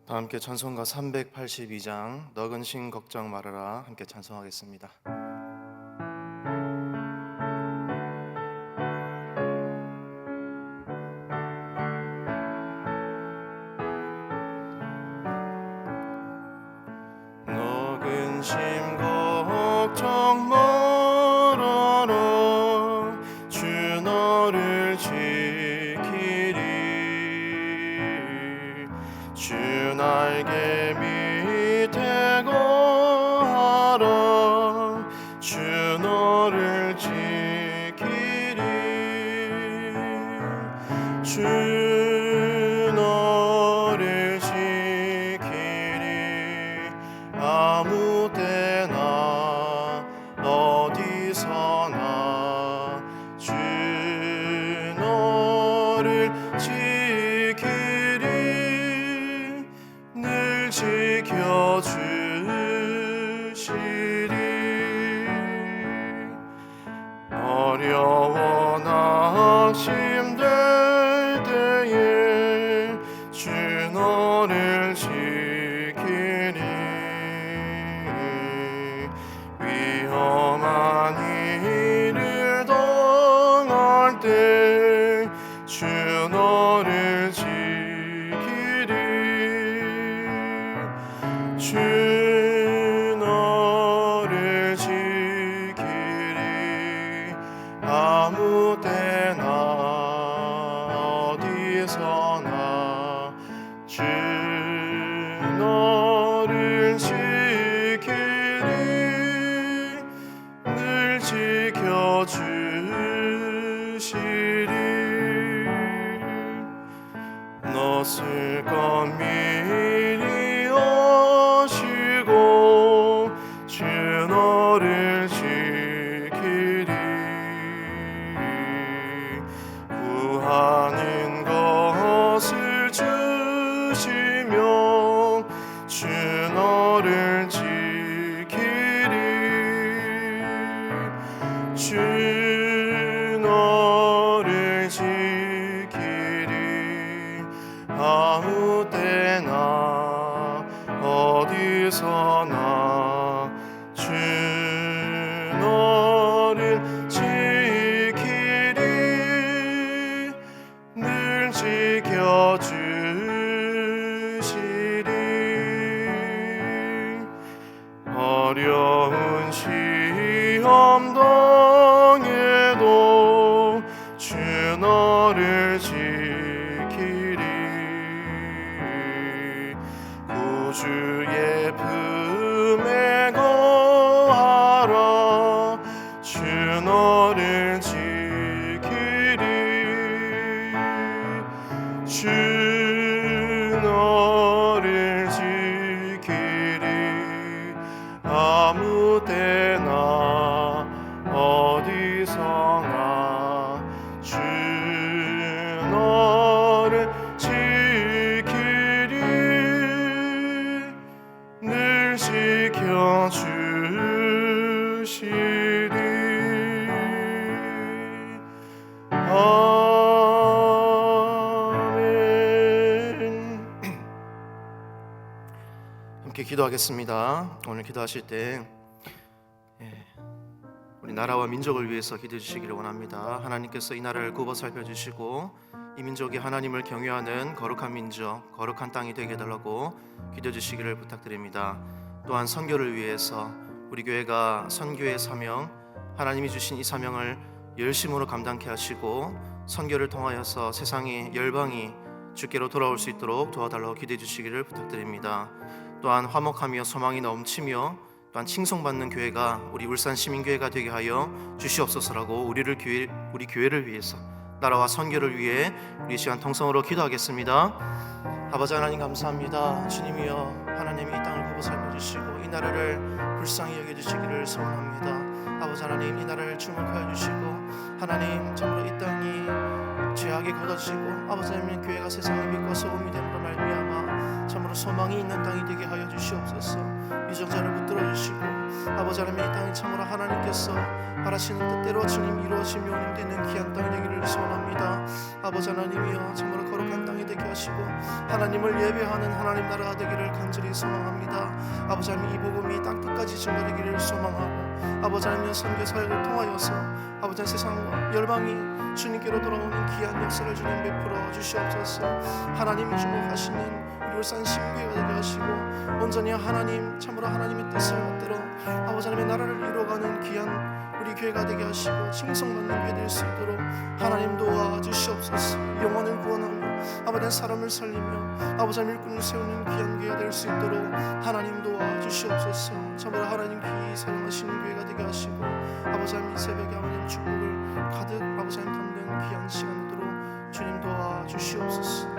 다 함께 찬송가 382장 너 근심 걱정 말아라 함께 찬송하겠습니다. 너 근심 걱정 말아라 주 너를 지키리 주 날개 밑에 거하라 주 너를 지키리 주 너를 지키리 아무 때나 어디서나 주 너를 지키리 늘 지켜주시리 어려워 낙심될 때에 주 너를 지키리 위험한 일을 당할 때 주 너를 지키리 주 너를 지키리 아무 때나 어디서나 주 너를 지키리 늘 지켜주시리 너 쓸 것 미리 아시고 주 너를 지키리 구하는 것을 주시며 주 너를 지키리 주 너를 지키리 아무 때나 어디서나 주 너를 지키리 늘 지켜주시리 어려운 시험 당해도 주 너를 지키리 구주의 품에 거하라 주 너를 지키리 주 너를 지키리 아무 때나 어디서나 주 너를 지키리 늘 지켜주시리 아멘. 함께 기도하겠습니다. 오늘 기도하실 때 우리 나라와 민족을 위해서 기도해 주시기를 원합니다. 하나님께서 이 나라를 굽어 살펴주시고 이 민족이 하나님을 경외하는 거룩한 민족, 거룩한 땅이 되게 해달라고 기도해 주시기를 부탁드립니다. 또한 선교를 위해서 우리 교회가 선교의 사명, 하나님이 주신 이 사명을 열심으로 감당케 하시고 선교를 통하여서 세상이 열방이 주께로 돌아올 수 있도록 도와달라고 기도해 주시기를 부탁드립니다. 또한 화목하며 소망이 넘치며 또한 칭송받는 교회가 우리 울산 시민교회가 되게 하여 주시옵소서라고 우리 교회를 위해서 나라와 선교를 위해 우리 시간 통성으로 기도하겠습니다. 아버지 하나님 감사합니다. 주님이여 하나님이 이 땅을 굽어 살펴주시고 이 나라를 불쌍히 여겨주시기를 소원합니다. 아버지 하나님 이 나라를 주목하여 주시고 하나님 참으로 이 땅이 죄악에 걷어지고 아버지 하나님 교회가 세상의 빛과 소금이 됨으로 말미암아 참으로 소망이 있는 땅이 되게 하여 주시옵소서. 유정자를 붙들어 주시고 아버지 하나님, 이 땅이 참으로 하나님께서 바라시는 뜻대로 주님 이루어지며 운행되는 귀한 땅이 되기를 소원합니다. 아버지 하나님이여, 참으로 거룩한 땅이 되게 하시고 하나님을 예배하는 하나님 나라가 되기를 간절히 소망합니다. 아버지 하나님, 이 복음이 땅 끝까지 전달되기를 소망하고 아버지 하나님, 선교 사역을 통하여서 아버지 하나님, 세상과 열방이 주님께로 돌아오는 귀한 역사를 주님 베풀어 주시옵소서. 하나님이 주목하시는 우리 울산 신교회가 되게 하시고 온전히 하나님, 참으로 하나님의 뜻을 받들어 아버지 하나님의 나라를 이루어가는 귀한 우리 교회가 되게 하시고 칭송받는 교회 될 수 있도록 하나님 도와주시옵소서. 영혼을 구원하며 아버지 사람을 살리며 아버지 하나님 일꾼을 세우는 귀한 교회가 될 수 있도록 하나님 도와주시옵소서. 참으로 하나님 귀히 사랑하시는 교회가 되게 하시고 아버지 하나님 이 새벽에 아버지 축복을 가득 아버지 하나님 담는 귀한 시간 되도록 주님 도와주시옵소서.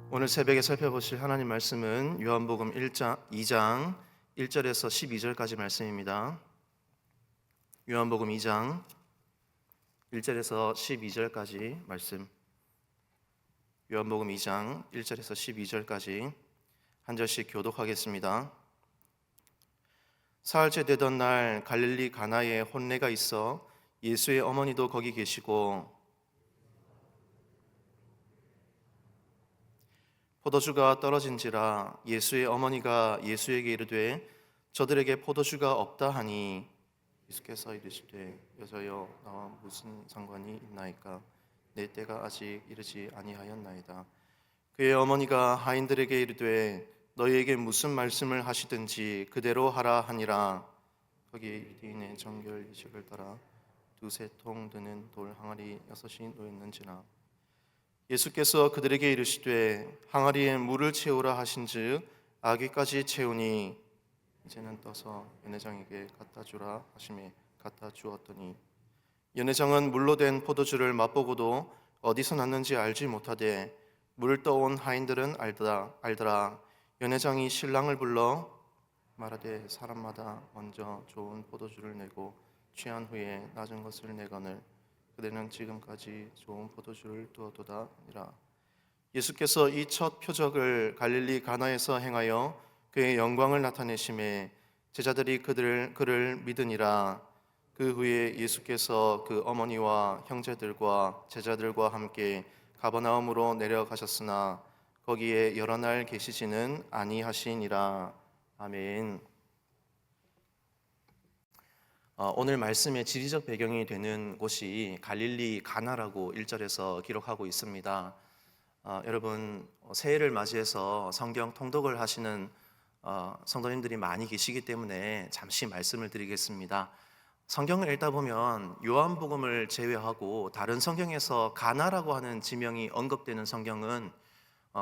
오늘 새벽에 살펴보실 하나님 말씀은 요한복음 2장 1절에서 12절까지 말씀입니다. 요한복음 2장 1절에서 12절까지 말씀. 요한복음 2장 1절에서 12절까지 한 절씩 교독하겠습니다. 사흘째 되던 날 갈릴리 가나에 혼례가 있어 예수의 어머니도 거기 계시고 포도주가 떨어진지라 예수의 어머니가 예수에게 이르되 저들에게 포도주가 없다 하니 예수께서 이르시되 여자여 나와 무슨 상관이 있나이까 내 때가 아직 이르지 아니하였나이다. 그의 어머니가 하인들에게 이르되 너희에게 무슨 말씀을 하시든지 그대로 하라 하니라. 거기 유대인의 정결 예식을 따라 두세 통 드는 돌 항아리 6이 놓였는지라. 예수께서 그들에게 이르시되 항아리에 물을 채우라 하신즉 아귀까지 채우니 이제는 떠서 연회장에게 갖다 주라 하시매 갖다 주었더니 연회장은 물로 된 포도주를 맛보고도 어디서 났는지 알지 못하되 물을 떠온 하인들은 알더라. 연회장이 신랑을 불러 말하되 사람마다 먼저 좋은 포도주를 내고 취한 후에 낮은 것을 내거늘 그대는 지금까지 좋은 포도주를 두었도다 하니라. 예수께서 이 첫 표적을 갈릴리 가나에서 행하여 그의 영광을 나타내심에 제자들이 그를 믿으니라. 그 후에 예수께서 그 어머니와 형제들과 제자들과 함께 가버나움으로 내려가셨으나 거기에 여러 날 계시지는 아니하시니라. 아멘. 오늘 말씀의 지리적 배경이 되는 곳이 갈릴리 가나라고 1절에서 기록하고 있습니다. 여러분, 새해를 맞이해서 성경 통독을 하시는 성도님들이 많이 계시기 때문에 잠시 말씀을 드리겠습니다. 성경을 읽다 보면 요한복음을 제외하고 다른 성경에서 가나라고 하는 지명이 언급되는 성경은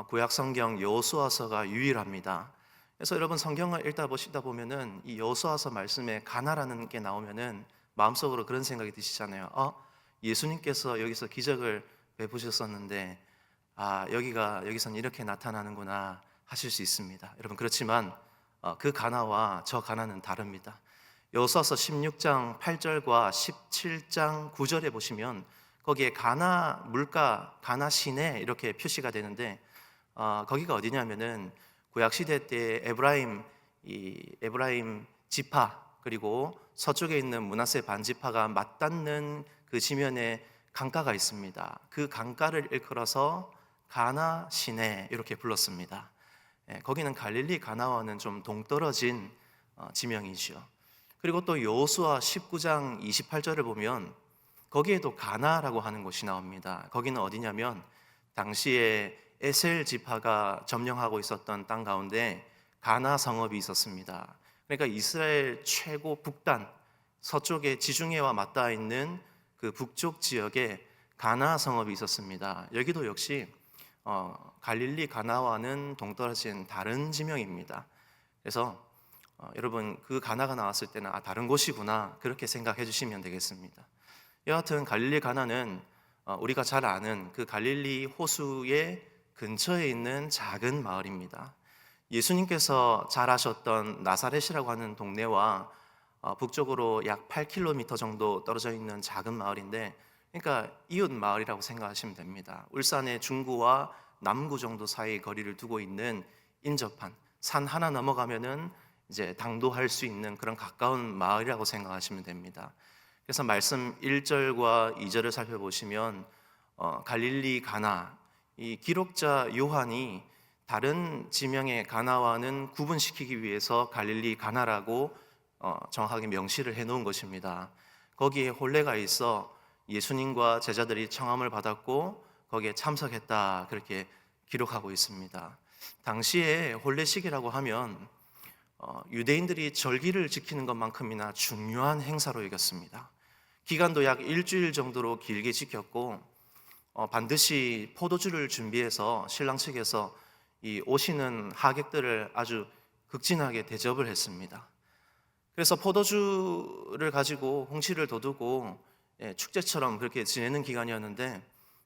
구약 성경 여호수아서가 유일합니다. 그래서 여러분 성경을 읽다 보시다 보면은 이 여호수아서 말씀에 가나라는 게 나오면은 마음속으로 그런 생각이 드시잖아요. 예수님께서 여기서 기적을 베푸셨었는데 여기서는 이렇게 나타나는구나 하실 수 있습니다. 여러분 그렇지만 그 가나와 저 가나는 다릅니다. 여호수아서 16장 8절과 17장 9절에 보시면 거기에 가나 물가, 가나 시내 이렇게 표시가 되는데 거기가 어디냐면은 구약 시대 때 에브라임 지파 그리고 서쪽에 있는 므낫세 반지파가 맞닿는 그 지면에 강가가 있습니다. 그 강가를 일컬어서 가나 시내 이렇게 불렀습니다. 거기는 갈릴리 가나와는 좀 동떨어진 지명이죠. 그리고 또 여호수아 19장 28절을 보면 거기에도 가나라고 하는 곳이 나옵니다. 거기는 어디냐면 당시에 에셀 지파가 점령하고 있었던 땅 가운데 가나 성읍이 있었습니다. 그러니까 이스라엘 최고 북단 서쪽에 지중해와 맞닿아 있는 그 북쪽 지역에 가나 성읍이 있었습니다. 여기도 역시 갈릴리 가나와는 동떨어진 다른 지명입니다. 그래서 여러분 그 가나가 나왔을 때는 다른 곳이구나 그렇게 생각해 주시면 되겠습니다. 여하튼 갈릴리 가나는 우리가 잘 아는 그 갈릴리 호수의 근처에 있는 작은 마을입니다. 예수님께서 자라셨던 나사렛이라고 하는 동네와 북쪽으로 약 8km 정도 떨어져 있는 작은 마을인데 그러니까 이웃 마을이라고 생각하시면 됩니다. 울산의 중구와 남구 정도 사이 거리를 두고 있는 인접한 산 하나 넘어가면은 이제 당도할 수 있는 그런 가까운 마을이라고 생각하시면 됩니다. 그래서 말씀 1절과 2절을 살펴보시면 갈릴리 가나, 이 기록자 요한이 다른 지명의 가나와는 구분시키기 위해서 갈릴리 가나라고 정확하게 명시를 해놓은 것입니다. 거기에 혼례가 있어 예수님과 제자들이 청함을 받았고 거기에 참석했다, 그렇게 기록하고 있습니다. 당시에 혼례식이라고 하면 유대인들이 절기를 지키는 것만큼이나 중요한 행사로 여겼습니다. 기간도 약 일주일 정도로 길게 지켰고 반드시 포도주를 준비해서 신랑 측에서 이 오시는 하객들을 아주 극진하게 대접을 했습니다. 그래서 포도주를 가지고 홍시를 돋우고 축제처럼 그렇게 지내는 기간이었는데,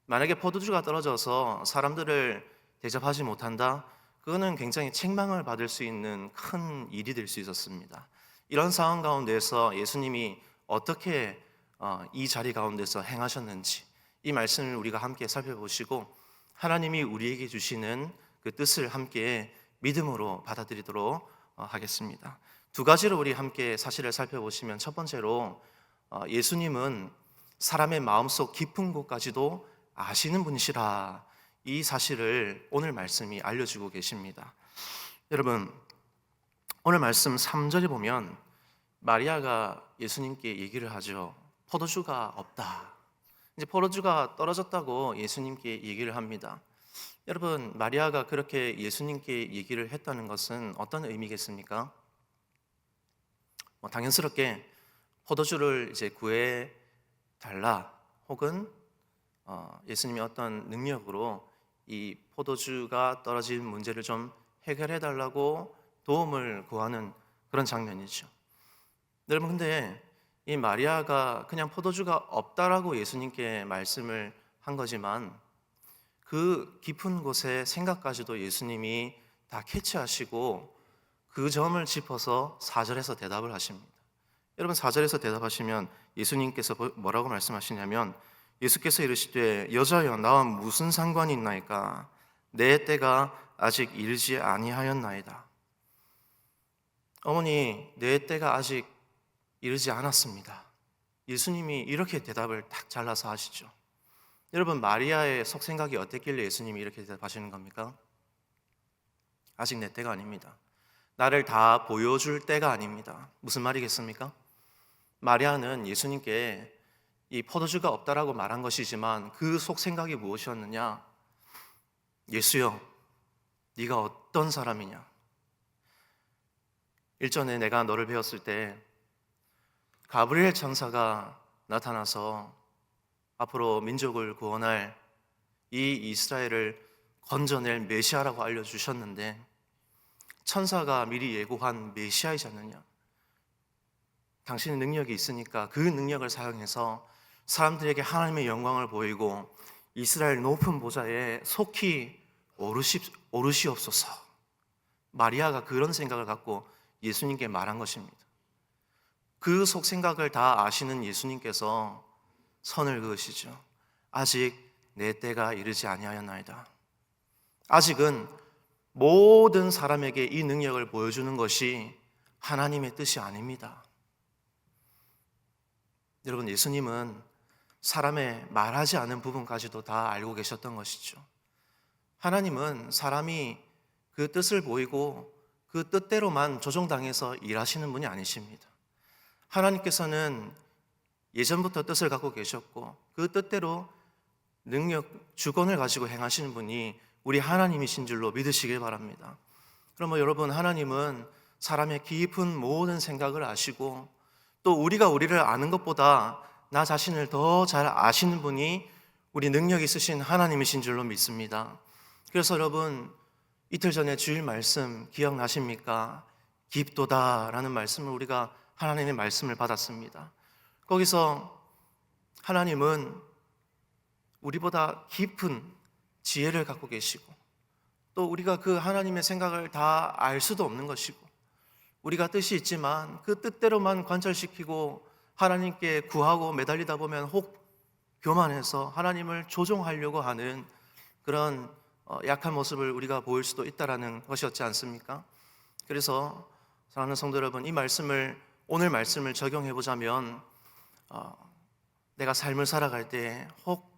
만약에 포도주가 떨어져서 사람들을 대접하지 못한다, 그거는 굉장히 책망을 받을 수 있는 큰 일이 될 수 있었습니다. 이런 상황 가운데서 예수님이 어떻게 이 자리 가운데서 행하셨는지, 이 말씀을 우리가 함께 살펴보시고 하나님이 우리에게 주시는 그 뜻을 함께 믿음으로 받아들이도록 하겠습니다. 두 가지로 우리 함께 사실을 살펴보시면, 첫 번째로 예수님은 사람의 마음속 깊은 곳까지도 아시는 분이시라, 이 사실을 오늘 말씀이 알려주고 계십니다. 여러분, 오늘 말씀 3절에 보면 마리아가 예수님께 얘기를 하죠. 포도주가 없다. 이제 포도주가 떨어졌다고 예수님께 얘기를 합니다. 여러분, 마리아가 그렇게 예수님께 얘기를 했다는 것은 어떤 의미겠습니까? 당연스럽게 포도주를 이제 구해 달라, 혹은 예수님이 어떤 능력으로 이 포도주가 떨어진 문제를 좀 해결해 달라고 도움을 구하는 그런 장면이죠. 여러분, 근데 이 마리아가 그냥 포도주가 없다라고 예수님께 말씀을 한 거지만 그 깊은 곳의 생각까지도 예수님이 다 캐치하시고 그 점을 짚어서 4절에서 대답을 하십니다. 여러분, 4절에서 대답하시면 예수님께서 뭐라고 말씀하시냐면, 예수께서 이르시되 여자여 나와 무슨 상관이 있나이까, 내 때가 아직 이르지 아니하였나이다. 어머니, 내 때가 아직 이르지 않았습니다. 예수님이 이렇게 대답을 딱 잘라서 하시죠. 여러분, 마리아의 속생각이 어땠길래 예수님이 이렇게 대답하시는 겁니까? 아직 내 때가 아닙니다. 나를 다 보여줄 때가 아닙니다. 무슨 말이겠습니까? 마리아는 예수님께 이 포도주가 없다라고 말한 것이지만 그 속생각이 무엇이었느냐? 예수여, 네가 어떤 사람이냐? 일전에 내가 너를 배웠을 때 가브리엘 천사가 나타나서 앞으로 민족을 구원할 이 이스라엘을 건져낼 메시아라고 알려주셨는데, 천사가 미리 예고한 메시아이지 않느냐? 당신의 능력이 있으니까 그 능력을 사용해서 사람들에게 하나님의 영광을 보이고 이스라엘 높은 보좌에 속히 오르시옵소서. 마리아가 그런 생각을 갖고 예수님께 말한 것입니다. 그 속생각을 다 아시는 예수님께서 선을 그으시죠. 아직 내 때가 이르지 아니하였나이다. 아직은 모든 사람에게 이 능력을 보여주는 것이 하나님의 뜻이 아닙니다. 여러분, 예수님은 사람의 말하지 않은 부분까지도 다 알고 계셨던 것이죠. 하나님은 사람이 그 뜻을 보이고 그 뜻대로만 조종당해서 일하시는 분이 아니십니다. 하나님께서는 예전부터 뜻을 갖고 계셨고 그 뜻대로 능력, 주권을 가지고 행하시는 분이 우리 하나님이신 줄로 믿으시길 바랍니다. 그럼 여러분, 하나님은 사람의 깊은 모든 생각을 아시고 또 우리가 우리를 아는 것보다 나 자신을 더 잘 아시는 분이 우리 능력 있으신 하나님이신 줄로 믿습니다. 그래서 여러분, 이틀 전에 주일 말씀 기억나십니까? 깊도다라는 말씀을 우리가 하나님의 말씀을 받았습니다. 거기서 하나님은 우리보다 깊은 지혜를 갖고 계시고 또 우리가 그 하나님의 생각을 다 알 수도 없는 것이고, 우리가 뜻이 있지만 그 뜻대로만 관철시키고 하나님께 구하고 매달리다 보면 혹 교만해서 하나님을 조종하려고 하는 그런 약한 모습을 우리가 보일 수도 있다라는 것이었지 않습니까? 그래서 사랑하는 성도 여러분, 이 말씀을 오늘 말씀을 적용해 보자면 내가 삶을 살아갈 때 혹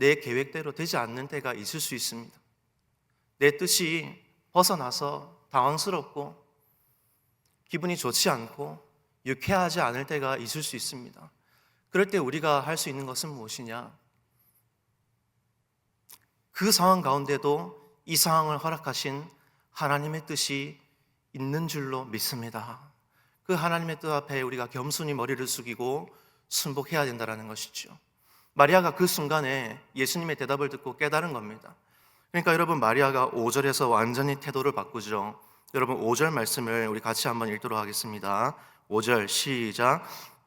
내 계획대로 되지 않는 때가 있을 수 있습니다. 내 뜻이 벗어나서 당황스럽고 기분이 좋지 않고 유쾌하지 않을 때가 있을 수 있습니다. 그럴 때 우리가 할 수 있는 것은 무엇이냐? 그 상황 가운데도 이 상황을 허락하신 하나님의 뜻이 있는 줄로 믿습니다. 그 하나님의 뜻 앞에 우리가 겸손히 머리를 숙이고 순복해야 된다는 것이죠. 마리아가 그 순간에 예수님의 대답을 듣고 깨달은 겁니다. 그러니까 여러분, 마리아가 5절에서 완전히 태도를 바꾸죠. 여러분, 5절 말씀을 우리 같이 한번 읽도록 하겠습니다. 5절 시작.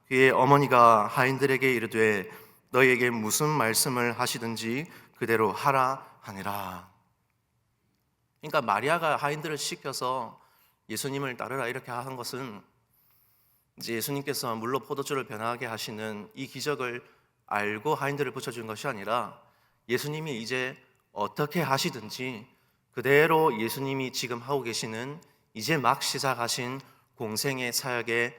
그의 어머니가 하인들에게 이르되 너희에게 무슨 말씀을 하시든지 그대로 하라 하니라. 그러니까 마리아가 하인들을 시켜서 예수님을 따르라 이렇게 한 것은 이제 예수님께서 물로 포도주를 변하게 하시는 이 기적을 알고 하인들을 붙여준 것이 아니라 예수님이 이제 어떻게 하시든지 그대로 예수님이 지금 하고 계시는 이제 막 시작하신 공생의 사역에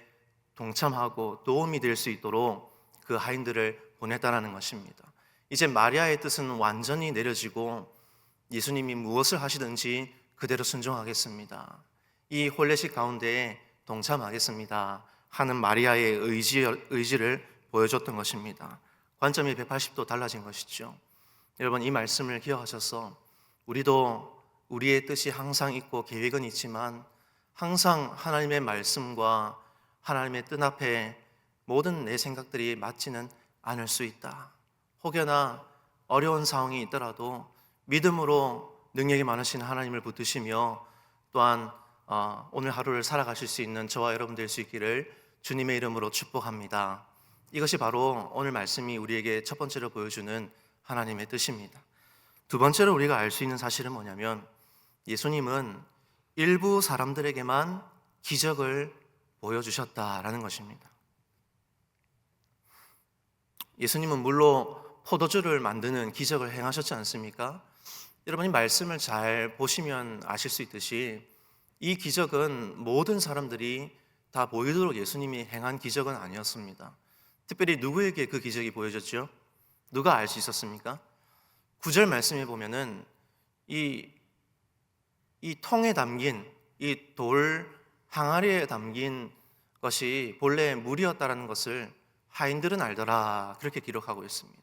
동참하고 도움이 될 수 있도록 그 하인들을 보냈다라는 것입니다. 이제 마리아의 뜻은 완전히 내려지고 예수님이 무엇을 하시든지 그대로 순종하겠습니다. 이 혼례식 가운데에 동참하겠습니다 하는 마리아의 의지를 보여줬던 것입니다. 관점이 180도 달라진 것이죠. 여러분, 이 말씀을 기억하셔서 우리도 우리의 뜻이 항상 있고 계획은 있지만 항상 하나님의 말씀과 하나님의 뜻 앞에 모든 내 생각들이 맞지는 않을 수 있다. 혹여나 어려운 상황이 있더라도 믿음으로 능력이 많으신 하나님을 붙드시며 또한 오늘 하루를 살아가실 수 있는 저와 여러분 될 수 있기를 주님의 이름으로 축복합니다. 이것이 바로 오늘 말씀이 우리에게 첫 번째로 보여주는 하나님의 뜻입니다. 두 번째로 우리가 알 수 있는 사실은 뭐냐면 예수님은 일부 사람들에게만 기적을 보여주셨다라는 것입니다. 예수님은 물로 포도주를 만드는 기적을 행하셨지 않습니까? 여러분이 말씀을 잘 보시면 아실 수 있듯이 이 기적은 모든 사람들이 다 보이도록 예수님이 행한 기적은 아니었습니다. 특별히 누구에게 그 기적이 보여졌죠? 누가 알 수 있었습니까? 9절 말씀에 보면은 이 통에 담긴 이 돌 항아리에 담긴 것이 본래 물이었다라는 것을 하인들은 알더라 그렇게 기록하고 있습니다.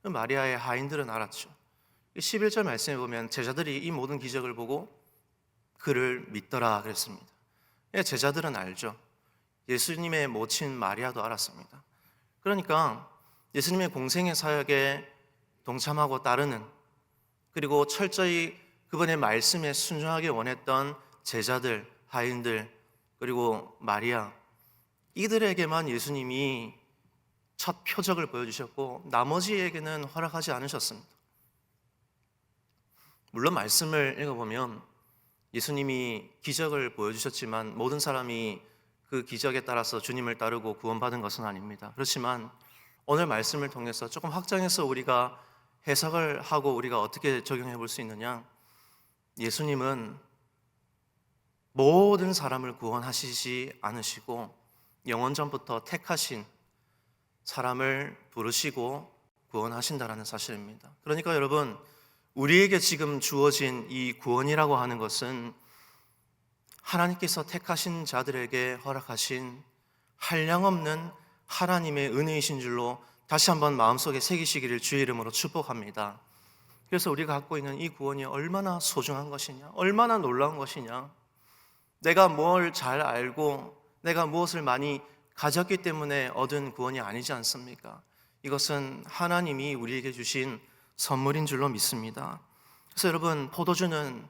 마리아의 하인들은 알았죠. 11절 말씀에 보면 제자들이 이 모든 기적을 보고 그를 믿더라 그랬습니다. 제자들은 알죠. 예수님의 모친 마리아도 알았습니다. 그러니까 예수님의 공생의 사역에 동참하고 따르는, 그리고 철저히 그분의 말씀에 순종하기 원했던 제자들, 하인들, 그리고 마리아, 이들에게만 예수님이 첫 표적을 보여주셨고 나머지에게는 허락하지 않으셨습니다. 물론 말씀을 읽어보면 예수님이 기적을 보여주셨지만 모든 사람이 그 기적에 따라서 주님을 따르고 구원받은 것은 아닙니다. 그렇지만 오늘 말씀을 통해서 조금 확장해서 우리가 해석을 하고 우리가 어떻게 적용해 볼 수 있느냐, 예수님은 모든 사람을 구원하시지 않으시고 영원전부터 택하신 사람을 부르시고 구원하신다라는 사실입니다. 그러니까 여러분, 우리에게 지금 주어진 이 구원이라고 하는 것은 하나님께서 택하신 자들에게 허락하신 한량없는 하나님의 은혜이신 줄로 다시 한번 마음속에 새기시기를 주의 이름으로 축복합니다. 그래서 우리가 갖고 있는 이 구원이 얼마나 소중한 것이냐, 얼마나 놀라운 것이냐, 내가 뭘 잘 알고 내가 무엇을 많이 가졌기 때문에 얻은 구원이 아니지 않습니까? 이것은 하나님이 우리에게 주신 선물인 줄로 믿습니다. 그래서 여러분, 포도주는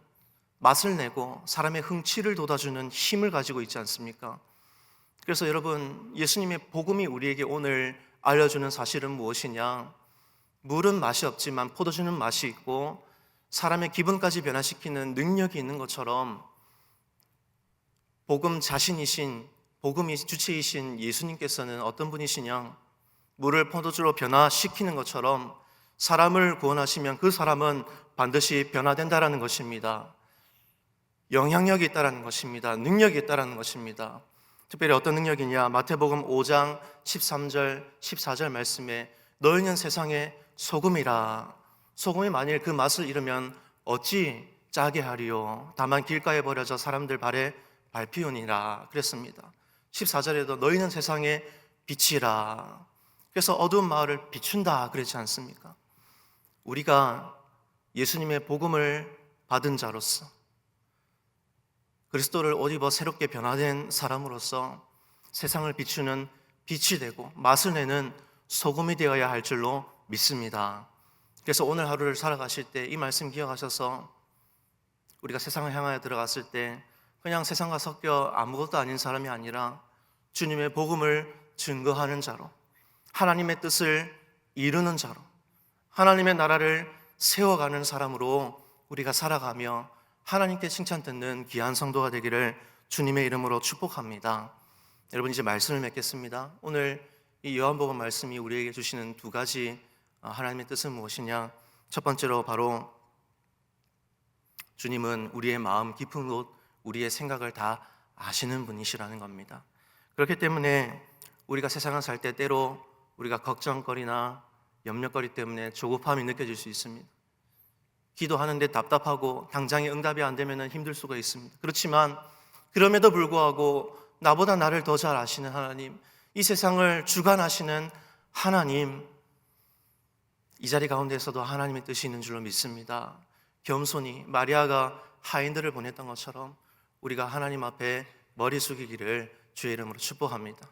맛을 내고 사람의 흥취를 돋아주는 힘을 가지고 있지 않습니까? 그래서 여러분, 예수님의 복음이 우리에게 오늘 알려주는 사실은 무엇이냐? 물은 맛이 없지만 포도주는 맛이 있고 사람의 기분까지 변화시키는 능력이 있는 것처럼 복음 자신이신, 복음이 주체이신 예수님께서는 어떤 분이시냐? 물을 포도주로 변화시키는 것처럼 사람을 구원하시면 그 사람은 반드시 변화된다라는 것입니다. 영향력이 있다라는 것입니다. 능력이 있다라는 것입니다. 특별히 어떤 능력이냐? 마태복음 5장 13절, 14절 말씀에 너희는 세상의 소금이라. 소금이 만일 그 맛을 잃으면 어찌 짜게 하리요? 다만 길가에 버려져 사람들 발에 밟히우니라 그랬습니다. 14절에도 너희는 세상의 빛이라. 그래서 어두운 마을을 비춘다 그랬지 않습니까? 우리가 예수님의 복음을 받은 자로서, 그리스도를 옷 입어 새롭게 변화된 사람으로서 세상을 비추는 빛이 되고 맛을 내는 소금이 되어야 할 줄로 믿습니다. 그래서 오늘 하루를 살아가실 때 이 말씀 기억하셔서 우리가 세상을 향하여 들어갔을 때 그냥 세상과 섞여 아무것도 아닌 사람이 아니라 주님의 복음을 증거하는 자로, 하나님의 뜻을 이루는 자로, 하나님의 나라를 세워가는 사람으로 우리가 살아가며 하나님께 칭찬 듣는 귀한 성도가 되기를 주님의 이름으로 축복합니다. 여러분, 이제 말씀을 맺겠습니다. 오늘 이 요한복음 말씀이 우리에게 주시는 두 가지 하나님의 뜻은 무엇이냐? 첫 번째로 바로 주님은 우리의 마음 깊은 곳, 우리의 생각을 다 아시는 분이시라는 겁니다. 그렇기 때문에 우리가 세상을 살 때 때로 우리가 걱정거리나 염려거리 때문에 조급함이 느껴질 수 있습니다. 기도하는데 답답하고 당장에 응답이 안 되면 힘들 수가 있습니다. 그렇지만 그럼에도 불구하고 나보다 나를 더 잘 아시는 하나님, 이 세상을 주관하시는 하나님, 이 자리 가운데에서도 하나님의 뜻이 있는 줄로 믿습니다. 겸손히 마리아가 하인들을 보냈던 것처럼 우리가 하나님 앞에 머리 숙이기를 주의 이름으로 축복합니다.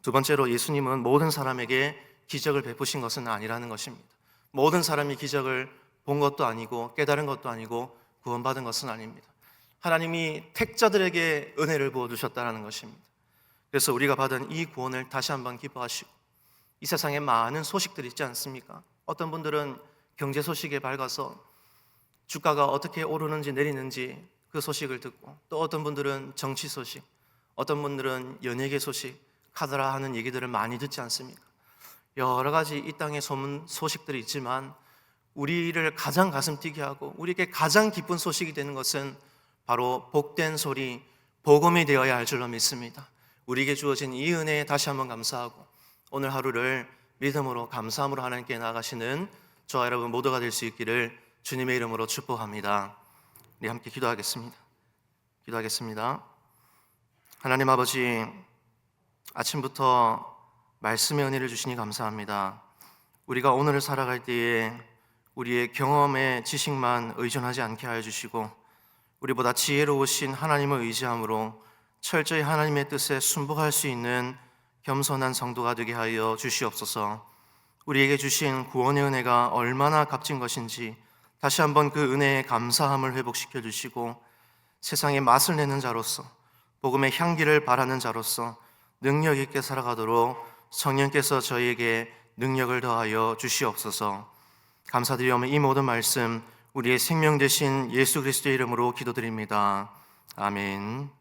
두 번째로, 예수님은 모든 사람에게 기적을 베푸신 것은 아니라는 것입니다. 모든 사람이 기적을 본 것도 아니고 깨달은 것도 아니고 구원받은 것은 아닙니다. 하나님이 택자들에게 은혜를 부어주셨다는 것입니다. 그래서 우리가 받은 이 구원을 다시 한번 기뻐하시고, 이 세상에 많은 소식들이 있지 않습니까? 어떤 분들은 경제 소식에 밝아서 주가가 어떻게 오르는지 내리는지 그 소식을 듣고, 또 어떤 분들은 정치 소식, 어떤 분들은 연예계 소식, 카더라 하는 얘기들을 많이 듣지 않습니까? 여러 가지 이 땅의 소문 소식들이 있지만 우리를 가장 가슴 뛰게 하고 우리에게 가장 기쁜 소식이 되는 것은 바로 복된 소리, 복음이 되어야 할 줄로 믿습니다. 우리에게 주어진 이 은혜에 다시 한번 감사하고 오늘 하루를 믿음으로 감사함으로 하나님께 나아가시는 저와 여러분 모두가 될 수 있기를 주님의 이름으로 축복합니다. 우리 함께 기도하겠습니다. 하나님 아버지, 아침부터 말씀의 은혜를 주시니 감사합니다. 우리가 오늘을 살아갈 때에 우리의 경험의 지식만 의존하지 않게 하여 주시고 우리보다 지혜로우신 하나님을 의지함으로 철저히 하나님의 뜻에 순복할 수 있는 겸손한 성도가 되게 하여 주시옵소서. 우리에게 주신 구원의 은혜가 얼마나 값진 것인지 다시 한번 그 은혜의 감사함을 회복시켜 주시고 세상에 맛을 내는 자로서, 복음의 향기를 바라는 자로서 능력 있게 살아가도록 성령께서 저희에게 능력을 더하여 주시옵소서. 감사드리오며 이 모든 말씀 우리의 생명 되신 예수 그리스도의 이름으로 기도드립니다. 아멘.